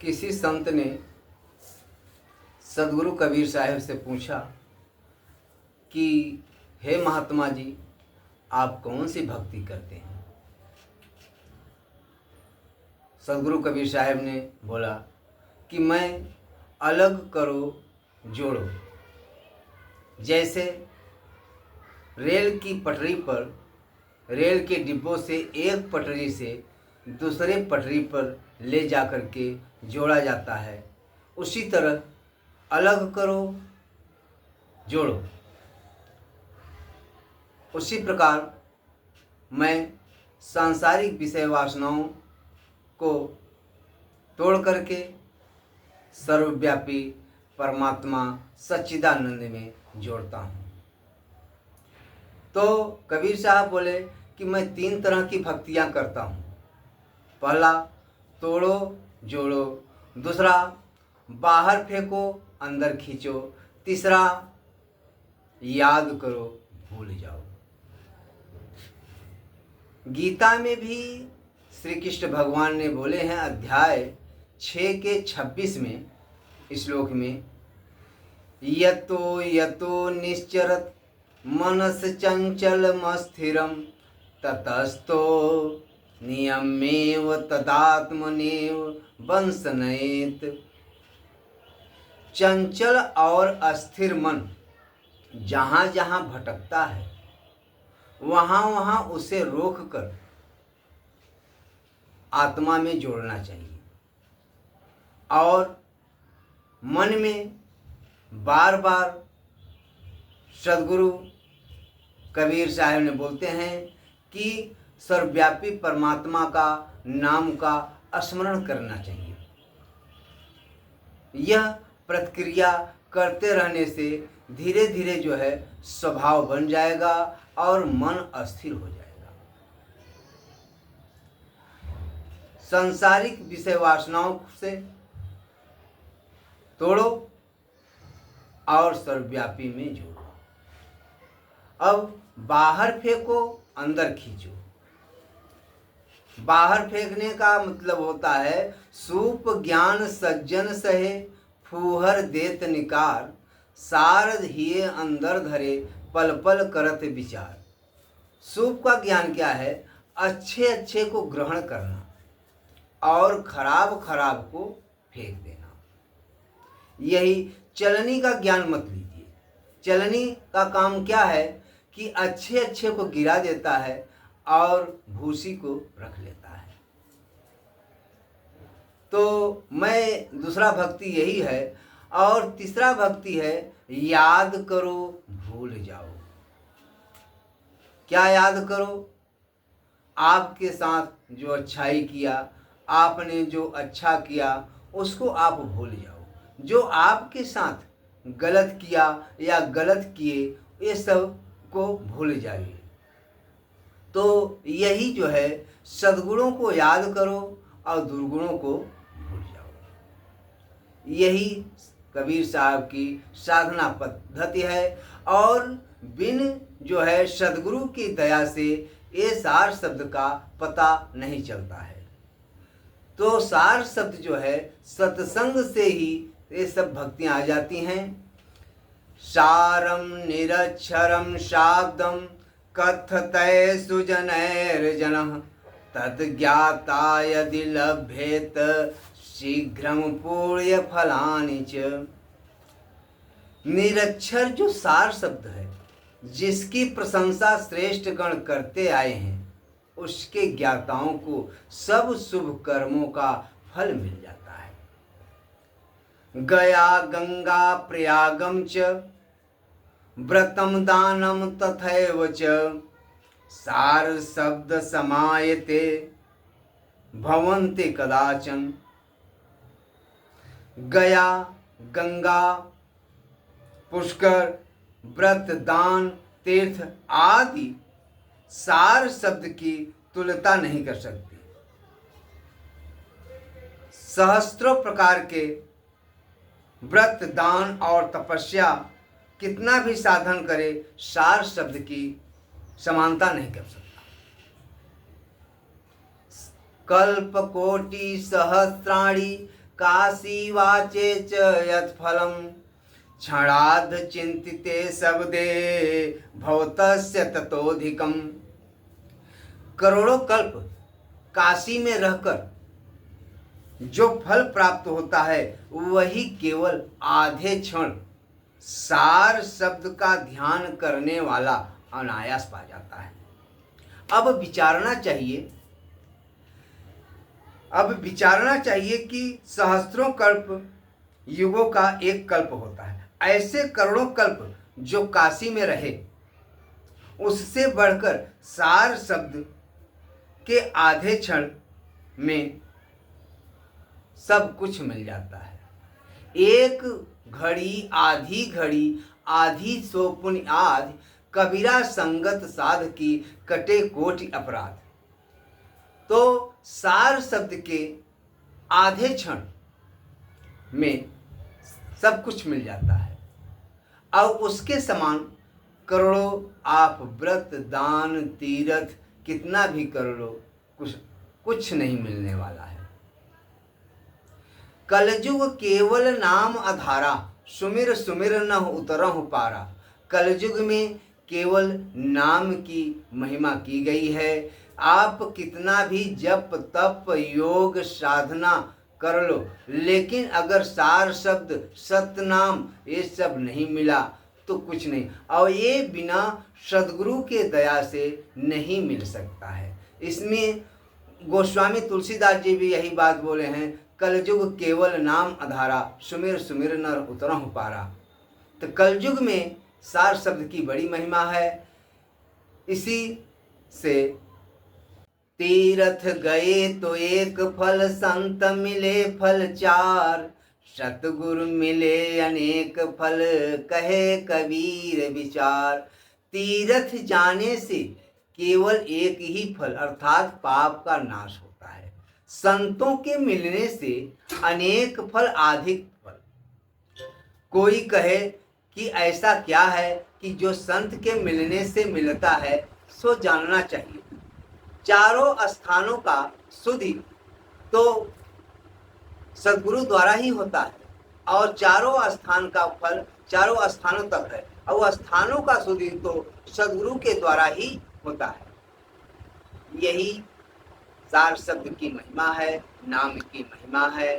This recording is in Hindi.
किसी संत ने सदगुरु कबीर साहब से पूछा कि हे महात्मा जी, आप कौन सी भक्ति करते हैं। सदगुरु कबीर साहब ने बोला कि मैं अलग करो जोड़ो, जैसे रेल की पटरी पर रेल के डिब्बों से एक पटरी से दूसरे पटरी पर ले जाकर के जोड़ा जाता है, उसी तरह अलग करो जोड़ो। उसी प्रकार मैं सांसारिक विषय वासनाओं को तोड़ करके सर्वव्यापी परमात्मा सच्चिदानंद में जोड़ता हूँ। तो कबीर साहब बोले कि मैं 3 तरह की भक्तियाँ करता हूँ। पहला तोड़ो जोड़ो, दूसरा बाहर फेंको अंदर खींचो, तीसरा याद करो भूल जाओ। गीता में भी श्री कृष्ण भगवान ने बोले हैं, अध्याय 6 के 26 में श्लोक में, यतो यतो निश्चरत मनस चंचलमस्थिरम ततस्तो नियमेव तदात्मनेव वंशनयेत। चंचल और अस्थिर मन जहाँ जहाँ भटकता है वहाँ वहाँ उसे रोक कर आत्मा में जोड़ना चाहिए, और मन में बार बार सदगुरु कबीर साहब ने बोलते हैं कि सर्वव्यापी परमात्मा का नाम का स्मरण करना चाहिए। यह प्रतिक्रिया करते रहने से धीरे धीरे जो है स्वभाव बन जाएगा और मन अस्थिर हो जाएगा। सांसारिक विषय वासनाओं से तोड़ो और सर्वव्यापी में जोड़ो। अब बाहर फेंको अंदर खींचो। बाहर फेंकने का मतलब होता है सूप ज्ञान सज्जन सहे फूहर देत निकार, सारद हिये अंदर धरे पल पल करत विचार। सूप का ज्ञान क्या है? अच्छे अच्छे को ग्रहण करना और खराब खराब को फेंक देना। यही चलनी का ज्ञान मत लीजिए। चलनी का काम क्या है कि अच्छे अच्छे को गिरा देता है और भूसी को रख लेता है। तो मैं दूसरा भक्ति यही है। और तीसरा भक्ति है याद करो भूल जाओ। क्या याद करो? आपके साथ जो अच्छाई किया, आपने जो अच्छा किया उसको आप भूल जाओ। जो आपके साथ गलत किया या गलत किए ये सब को भूल जाइए। तो यही जो है सद्गुणों को याद करो और दुर्गुणों को भूल जाओ। यही कबीर साहब की साधना पद्धति है। और बिन जो है सद्गुरु की दया से ये सार शब्द का पता नहीं चलता है। तो सार शब्द जो है सत्संग से ही ये सब भक्तियाँ आ जाती हैं। सारम निरक्षरम शाब्दम कथतय सुजनैर्जनः तद्ज्ञाता यदि लभ्येत शीघ्रम पूर्य फलानि च। निरक्षर जो सार शब्द है, जिसकी प्रशंसा श्रेष्ठ गण करते आए हैं, उसके ज्ञाताओं को सब शुभ कर्मों का फल मिल जाता है। गया गंगा प्रयागम च व्रतम दानम तथैव च सार शब्द समायते भवन्ति कदाचन। गया गंगा पुष्कर व्रत दान तीर्थ आदि सार शब्द की तुलना नहीं कर सकती। सहस्त्रों प्रकार के व्रत दान और तपस्या कितना भी साधन करे, सार शब्द की समानता नहीं कर सकता। कल्प कोटि सहस्राणि काशी वाचे च यत्फलम क्षणार्ध चिंतिते शब्दे भवतस्य ततोधिकम। करोड़ों कल्प काशी में रहकर जो फल प्राप्त होता है वही केवल आधे क्षण सार शब्द का ध्यान करने वाला अनायास पा जाता है। अब विचारना चाहिए कि सहस्त्रों कल्प युगों का एक कल्प होता है। ऐसे करोड़ों कल्प जो काशी में रहे, उससे बढ़कर सार शब्द के आधे क्षण में सब कुछ मिल जाता है। एक घड़ी आधी सो पुण्य आध, कबीरा संगत साध की कटे कोटि अपराध। तो सार शब्द के आधे क्षण में सब कुछ मिल जाता है। अब उसके समान करोड़ों आप व्रत दान तीर्थ कितना भी कर लो, कुछ नहीं मिलने वाला है। कलयुग केवल नाम आधारा, सुमिर सुमिर न उतरहु पारा। कलयुग में केवल नाम की महिमा की गई है। आप कितना भी जप तप योग साधना कर लो, लेकिन अगर सार शब्द सतनाम ये सब नहीं मिला तो कुछ नहीं, और ये बिना सद्गुरु के दया से नहीं मिल सकता है। इसमें गोस्वामी तुलसीदास जी भी यही बात बोले हैं, कलयुग केवल नाम आधारा, सुमिर सुमिर नर उतरहु पारा। तो कलयुग में सार शब्द की बड़ी महिमा है। इसी से तीर्थ गए तो एक फल, संत मिले फल चार। सतगुरु मिले अनेक फल, कहे कबीर विचार। तीर्थ जाने से केवल एक ही फल अर्थात पाप का नाश होता है। संतों के मिलने से अनेक फल, अधिक फल। कोई कहे कि ऐसा क्या है कि जो संत के मिलने से मिलता है, सो जानना चाहिए। चारों स्थानों का सुधि तो सद्गुरु द्वारा ही होता है, और चारों स्थान का फल चारों स्थानों तक है, और स्थानों का सुधि तो सद्गुरु के द्वारा ही होता है। यही सार शब्द की महिमा है, नाम की महिमा है।